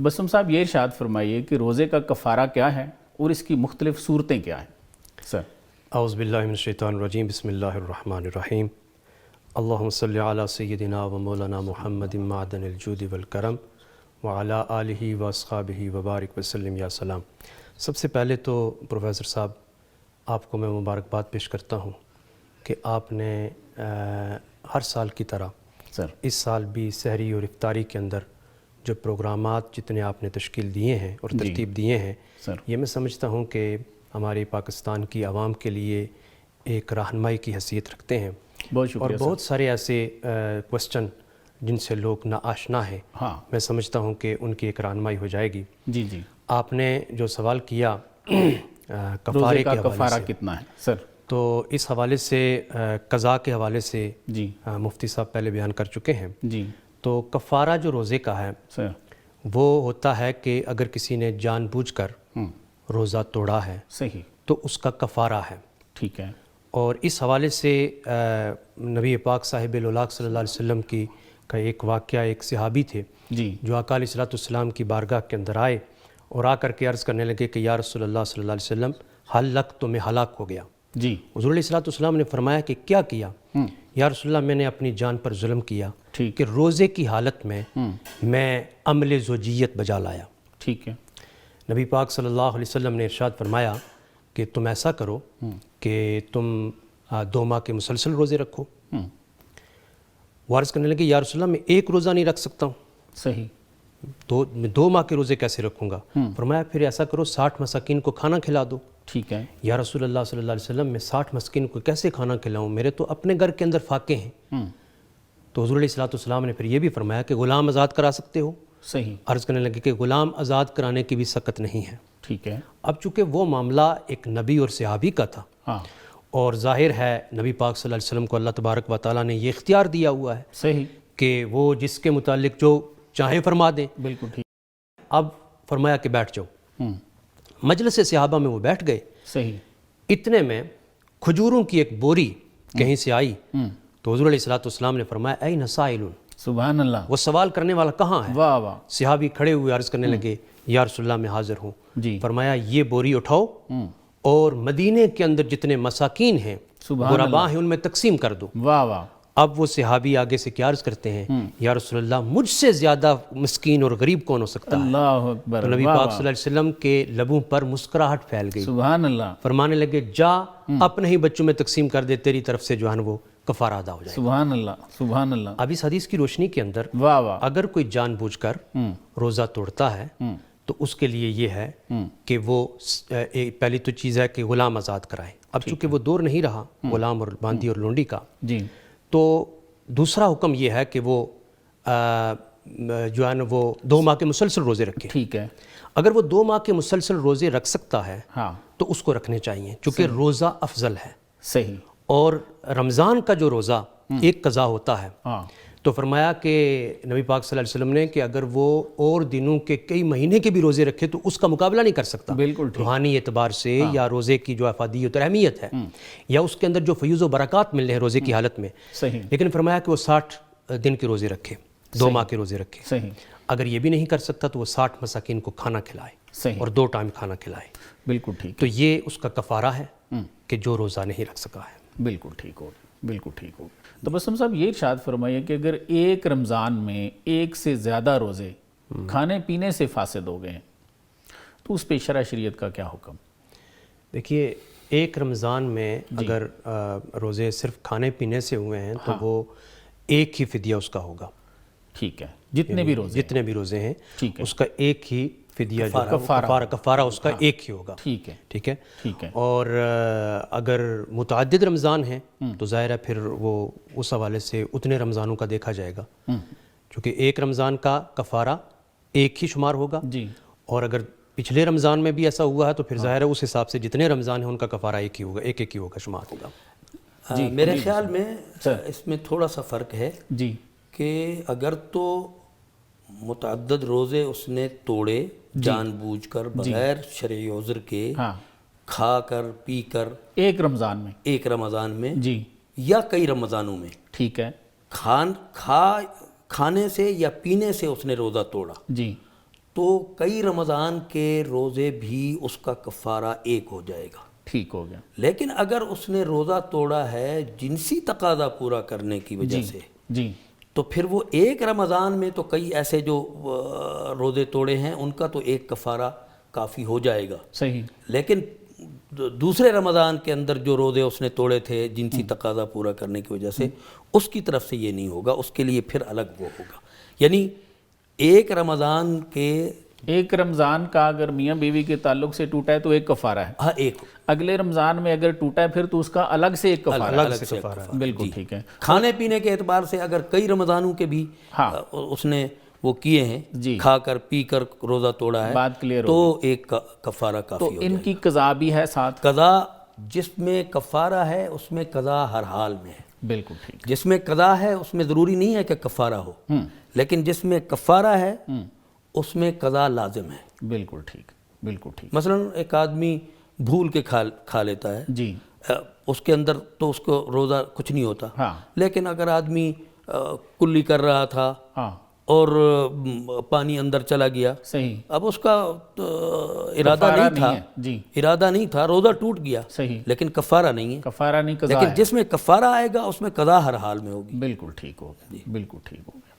تبسم صاحب یہ ارشاد فرمائیے کہ روزے کا کفارہ کیا ہے اور اس کی مختلف صورتیں کیا ہیں؟ سر اعوذ باللہ من الشیطان الرجیم، بسم اللہ الرحمن الرحیم۔ اللہم صلی علی سیدنا و مولانا محمد معدن الجود والکرم وعلی آلہ و اصحابہ وبارک وسلم یا سلام۔ سب سے پہلے تو پروفیسر صاحب آپ کو میں مبارکباد پیش کرتا ہوں کہ آپ نے ہر سال کی طرح سر اس سال بھی سحری اور افطاری کے اندر جو پروگرامات جتنے آپ نے تشکیل دیے ہیں اور ترتیب دیے ہیں، سر یہ میں سمجھتا ہوں کہ ہماری پاکستان کی عوام کے لیے ایک رہنمائی کی حیثیت رکھتے ہیں، بہت شکریہ اور بہت سارے ایسے کوسچن جن سے لوگ ناآشنا ہیں، ہاں میں سمجھتا ہوں کہ ان کی ایک رہنمائی ہو جائے گی۔ جی جی، آپ نے جو سوال کیا روزے کفارے کا کے حوالے کفارہ سے، کتنا ہے سر؟ تو اس حوالے سے قضاء کے حوالے سے جی مفتی صاحب پہلے بیان کر چکے ہیں۔ جی تو کفارہ جو روزے کا ہے سر، وہ ہوتا ہے کہ اگر کسی نے جان بوجھ کر روزہ توڑا ہے صحیح، تو اس کا کفارہ ہے۔ ٹھیک ہے، اور اس حوالے سے نبی پاک صاحب الاولاق صلی اللہ علیہ وسلم کا ایک واقعہ، ایک صحابی تھے جی جو آقا علیہ السلام کی بارگاہ کے اندر آئے اور آ کر کے عرض کرنے لگے کہ یا رسول اللہ صلی اللہ علیہ وسلم ہلک، تو میں ہلاک ہو گیا۔ جی حضور علیہ السلام نے فرمایا کہ کیا کیا؟ یا رسول اللہ میں نے اپنی جان پر ظلم کیا ٹھیک کہ روزے کی حالت میں میں عمل زوجیت بجا لایا۔ ٹھیک ہے، نبی پاک صلی اللہ علیہ وسلم نے ارشاد فرمایا کہ تم ایسا کرو کہ تم 2 ماہ کے مسلسل روزے رکھو۔ وہ عرض کرنے لگے یا رسول اللہ میں ایک روزہ نہیں رکھ سکتا ہوں، صحیح، میں 2 ماہ کے روزے کیسے رکھوں گا؟ فرمایا پھر ایسا کرو 60 مساکین کو کھانا کھلا دو۔ ٹھیک ہے، یا رسول اللہ صلی اللہ علیہ وسلم میں 60 مسکین کو کیسے کھانا کھلاؤں، میرے تو اپنے گھر کے اندر فاقے ہیں۔ تو حضور علیہ السلام نے پھر یہ بھی فرمایا کہ غلام آزاد کرا سکتے ہو؟ صحیح، عرض کرنے لگے کہ غلام آزاد کرانے کی بھی سخت نہیں ہے۔ ٹھیک ہے، اب چونکہ وہ معاملہ ایک نبی اور صحابی کا تھا، ہاں اور ظاہر ہے نبی پاک صلی اللہ علیہ وسلم کو اللہ تبارک و تعالیٰ نے یہ اختیار دیا ہوا ہے صحیح، کہ وہ جس کے متعلق جو چاہیں فرما دیں۔ بالکل ٹھیک، اب فرمایا کہ بیٹھ جاؤ۔ مجلس صحابہ میں وہ بیٹھ گئے۔ صحیح، اتنے میں کھجوروں کی ایک بوری کہیں سے آئی، تو حضور علیہ السلام نے فرمایا اے نسائل، سبحان اللہ، وہ سوال کرنے والا کہاں ہے؟ واہ واہ، صحابی کھڑے ہوئے عرض کرنے لگے یا رسول اللہ میں حاضر ہوں۔ جی فرمایا یہ بوری اٹھاؤ اور مدینے کے اندر جتنے مساکین ہیں، غرباء ہیں، ان میں تقسیم کر دو۔ واہ واہ، اب وہ صحابی آگے سے کیا عرض کرتے ہیں یا رسول اللہ مجھ سے زیادہ مسکین اور غریب کون ہو سکتا ہے؟ اللہ اکبر، تو نبی واہ پاک واہ، صلی اللہ علیہ وسلم کے لبوں پر مسکراہٹ پھیل گئی، سبحان اللہ، فرمانے لگے جا اپنے ہی بچوں میں تقسیم کر دے، تیری طرف سے جو ہے وہ کفارہ ادا ہو جائے۔ سبحان اللہ، سبحان اللہ، اب اس حدیث کی روشنی کے اندر واہ واہ، اگر کوئی جان بوجھ کر روزہ توڑتا ہے تو اس کے لیے یہ ہے کہ وہ پہلی تو چیز ہے کہ غلام آزاد کرائے۔ اب چونکہ وہ دور نہیں رہا غلام اور باندی اور لونڈی کا، جی تو دوسرا حکم یہ ہے کہ وہ جو ہے نا وہ 2 ماہ کے مسلسل روزے رکھے۔ ٹھیک ہے، اگر وہ 2 ماہ کے مسلسل روزے رکھ سکتا ہے ہاں تو اس کو رکھنے چاہیے، چونکہ روزہ افضل ہے۔ صحیح، اور رمضان کا جو روزہ ایک قضا ہوتا ہے، ہاں تو فرمایا کہ نبی پاک صلی اللہ علیہ وسلم نے کہ اگر وہ اور دنوں کے کئی مہینے کے بھی روزے رکھے تو اس کا مقابلہ نہیں کر سکتا، بالکل ٹھیک، روحانی اعتبار سے یا روزے کی جو افادیت اور اہمیت ہے یا اس کے اندر جو فیوز و برکات مل رہے ہیں روزے کی حالت میں۔ صحیح، لیکن فرمایا کہ وہ 60 دن کے روزے رکھے، 2 ماہ کے روزے رکھے۔ صحیح، اگر یہ بھی نہیں کر سکتا تو وہ 60 مساکین کو کھانا کھلائے صحیح، اور 2 ٹائم کھانا کھلائے۔ بالکل ٹھیک، تو یہ اس کا کفارہ ہے کہ جو روزہ نہیں رکھ سکا ہے۔ بالکل ٹھیک ہو، بالکل ٹھیک ہو۔ تبسم صاحب یہ ارشاد فرمائیے کہ اگر ایک رمضان میں 1 سے زیادہ روزے کھانے پینے سے فاسد ہو گئے تو اس پہ شرع شریعت کا کیا حکم؟ دیکھیے ایک رمضان میں اگر روزے صرف کھانے پینے سے ہوئے ہیں تو وہ ایک ہی فدیہ اس کا ہوگا۔ ٹھیک ہے، جتنے بھی روزے ہیں ٹھیک ہے، اس کا ایک ہی فدیہ کفارہ اس کا ایک ہی ہوگا۔ ٹھیک ہے، ٹھیک ہے، ٹھیک ہے، اور اگر متعدد رمضان ہیں تو ظاہر ہے پھر وہ اس حوالے سے اتنے رمضانوں کا دیکھا جائے گا، چونکہ ایک رمضان کا کفارہ ایک ہی شمار ہوگا۔ جی، اور اگر پچھلے رمضان میں بھی ایسا ہوا ہے تو پھر ظاہر ہے اس حساب سے جتنے رمضان ہیں ان کا کفارہ ایک ہی ہوگا، ایک ہی ہوگا، شمار ہوگا۔ میرے خیال میں اس میں تھوڑا سا فرق ہے جی، کہ اگر تو متعدد روزے اس نے توڑے جان بوجھ کر بغیر شرعی عذر کے، کھا کر پی کر ایک رمضان میں، ایک رمضان میں جی، یا کئی رمضانوں میں، ٹھیک ہے، کھانے سے یا پینے سے اس نے روزہ توڑا، جی، تو کئی رمضان کے روزے بھی اس کا کفارہ ایک ہو جائے گا، ٹھیک ہو گیا. لیکن اگر اس نے روزہ توڑا ہے جنسی تقاضا پورا کرنے کی وجہ سے جی تو پھر وہ ایک رمضان میں تو کئی ایسے جو روزے توڑے ہیں ان کا تو ایک کفارہ کافی ہو جائے گا، صحیح. لیکن دوسرے رمضان کے اندر جو روزے اس نے توڑے تھے جنسی تقاضا پورا کرنے کی وجہ سے اس کی طرف سے یہ نہیں ہوگا، اس کے لیے پھر الگ وہ ہوگا. یعنی ایک رمضان کے ایک رمضان کا اگر میاں بیوی کے تعلق سے ٹوٹا ہے تو ایک کفارہ ہے، ہاں ایک اگلے رمضان میں اگر ٹوٹا ہے پھر تو اس کا الگ سے ایک کفارہ ہے. الگ سے کفارہ. بالکل ٹھیک ہے. کھانے پینے کے اعتبار سے اگر کئی رمضانوں کے بھی اس نے وہ کیے ہیں، کھا کر پی کر روزہ توڑا ہے، بات کلیئر ہو. تو ایک کفارہ کافی تو ہو ان جائے کی قضا بھی ہے ساتھ. قضا جس میں کفارہ ہے اس میں قضا ہر حال میں ہے. بالکل ٹھیک. جس میں قضا ہے اس میں ضروری نہیں ہے کہ کفارہ ہو، لیکن جس میں کفارہ ہے اس میں قضا لازم ہے. بالکل ٹھیک. بالکل ٹھیک. مثلا ایک آدمی بھول کے کھا لیتا ہے، جی اس کے اندر تو اس کو روزہ کچھ نہیں ہوتا، ہاں لیکن اگر آدمی کلی کر رہا تھا ہاں اور پانی اندر چلا گیا، صحیح. اب اس کا ارادہ کفارہ نہیں تھا، ہے. جی ارادہ نہیں تھا، روزہ ٹوٹ گیا، صحیح. لیکن کفارہ نہیں ہے. کفارہ نہیں قضا لیکن ہے. جس میں کفارہ آئے گا اس میں قضا ہر حال میں ہوگی. بالکل ٹھیک ہو گیا. بالکل ٹھیک ہو گیا.